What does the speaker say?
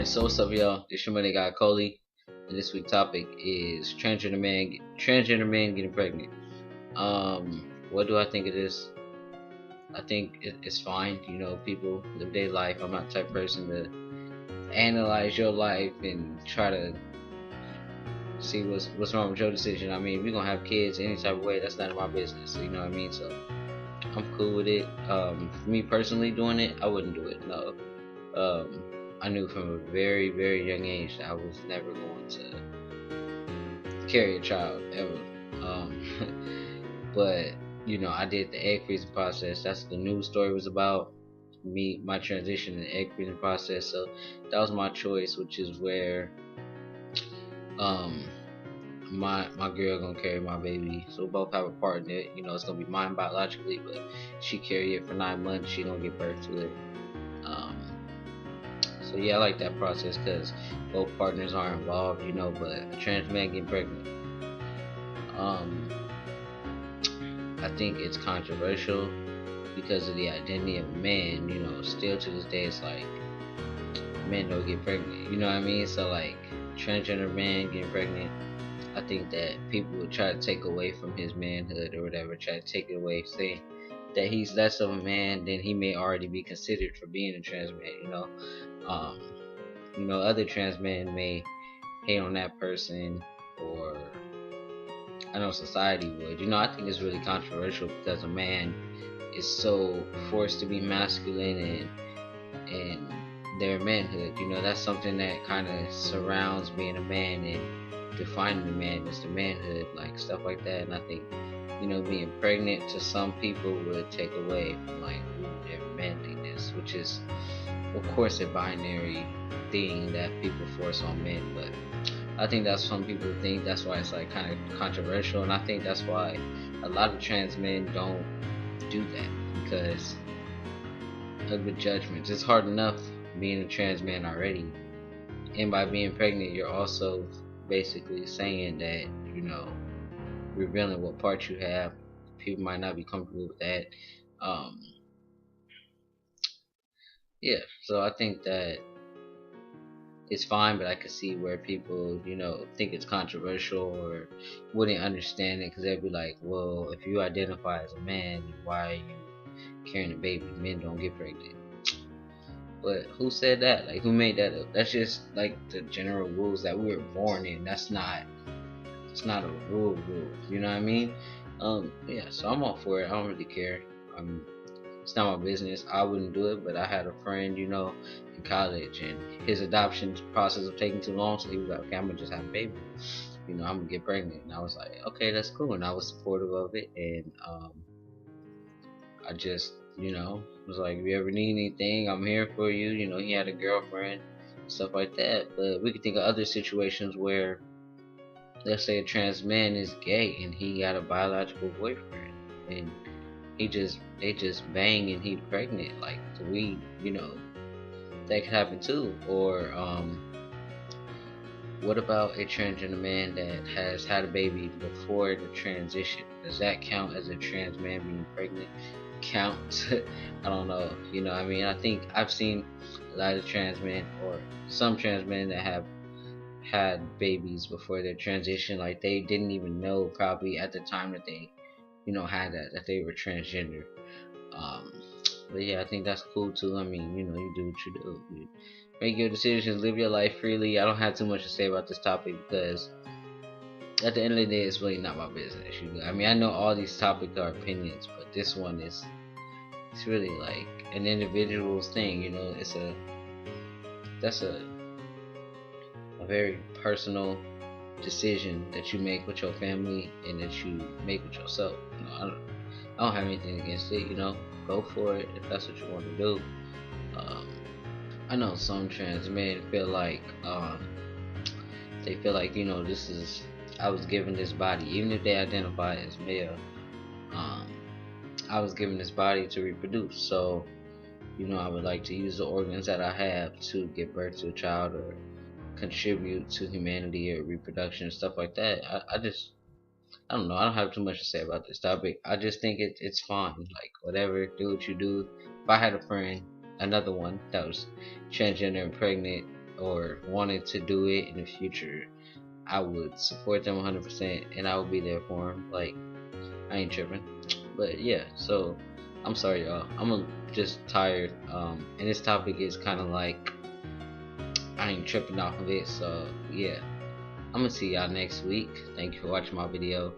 So what's up, y'all? This your money guy Coley, and this week's topic is transgender men getting pregnant. What do I think of this? I think it's fine. People live their life. I'm not the type of person to analyze your life and try to see what's wrong with your decision. I mean, if you're gonna have kids any type of way, that's none of my business. You know what I mean? So I'm cool with it. For me personally, doing it, I wouldn't do it. No. Um, I knew from a very, very young age that I was never going to carry a child ever. But I did the egg freezing process. That's what the news story was about. My transition in the egg freezing process. So that was my choice, which is where um my girl gonna carry my baby. So we both have a part in it. It's gonna be mine biologically, but she carry it for 9 months. She gonna give birth to it. Um, So yeah, I like that process because both partners are involved, but a trans man getting pregnant, um, I think it's controversial because of the identity of a man. Still to this day, it's like men don't get pregnant. You know what I mean? So like transgender man getting pregnant, I think that people would try to take away from his manhood or whatever, try to take it away, saying that he's less of a man than he may already be considered for being a trans man. Um, other trans men may hate on that person, or I know society would. I think it's really controversial because a man is so forced to be masculine and their manhood. That's something that kind of surrounds being a man and defining the man is the manhood, like stuff like that. And I think being pregnant to some people would take away from like their manliness, which is of course a binary thing that people force on men. But I think that's some people think that's why it's like kind of controversial, and I think that's why a lot of trans men don't do that because of the judgments. It's hard enough being a trans man already, and by being pregnant you're also basically saying that revealing what parts you have. People might not be comfortable with that. um yeah, so I think that it's fine, but I could see where people, think it's controversial or wouldn't understand it because they'd be like, well, if you identify as a man, why are you carrying a baby? Men don't get pregnant. But who said that? Like, who made that up? That's just like the general rules that we were born in. It's not a rule. You know what I mean? Yeah, so I'm all for it. I don't really care. It's not my business. I wouldn't do it, but I had a friend, in college, and his adoption process was taking too long, so he was like, okay, I'm gonna just have a baby. I'm gonna get pregnant. And I was like, okay, that's cool. And I was supportive of it. And I just, was like, if you ever need anything, I'm here for you. He had a girlfriend, stuff like that. But we could think of other situations where, let's say a trans man is gay and he got a biological boyfriend, and they just bang and he pregnant. Like, that could happen too. Or what about a transgender man that has had a baby before the transition? Does that count as a trans man being pregnant? Count? I don't know. I mean, I think I've seen a lot of trans men, or some trans men, that have had babies before their transition. Like, they didn't even know probably at the time that they had that they were transgender. um but yeah, I think that's cool too. I mean, you do what you do. You make your decisions, live your life freely. I don't have too much to say about this topic because at the end of the day, it's really not my business. I mean, I know all these topics are opinions, but this one is, it's really like an individual's thing. That's a very personal decision that you make with your family and that you make with yourself. I don't have anything against it. Go for it if that's what you want to do. Um, I know some trans men feel like this is, I was given this body, even if they identify as male. Um, I was given this body to reproduce, so I would like to use the organs that I have to give birth to a child or contribute to humanity or reproduction and stuff like that. I don't know. I don't have too much to say about this topic. I just think it's fine. Like, whatever, do what you do. If I had a friend, another one that was transgender and pregnant, or wanted to do it in the future, I would support them 100%, and I would be there for them. Like, I ain't tripping. But yeah, so I'm sorry, y'all. I'm just tired. And this topic is kind of like I ain't tripping off of it. So yeah, I'm gonna see y'all next week. Thank you for watching my video.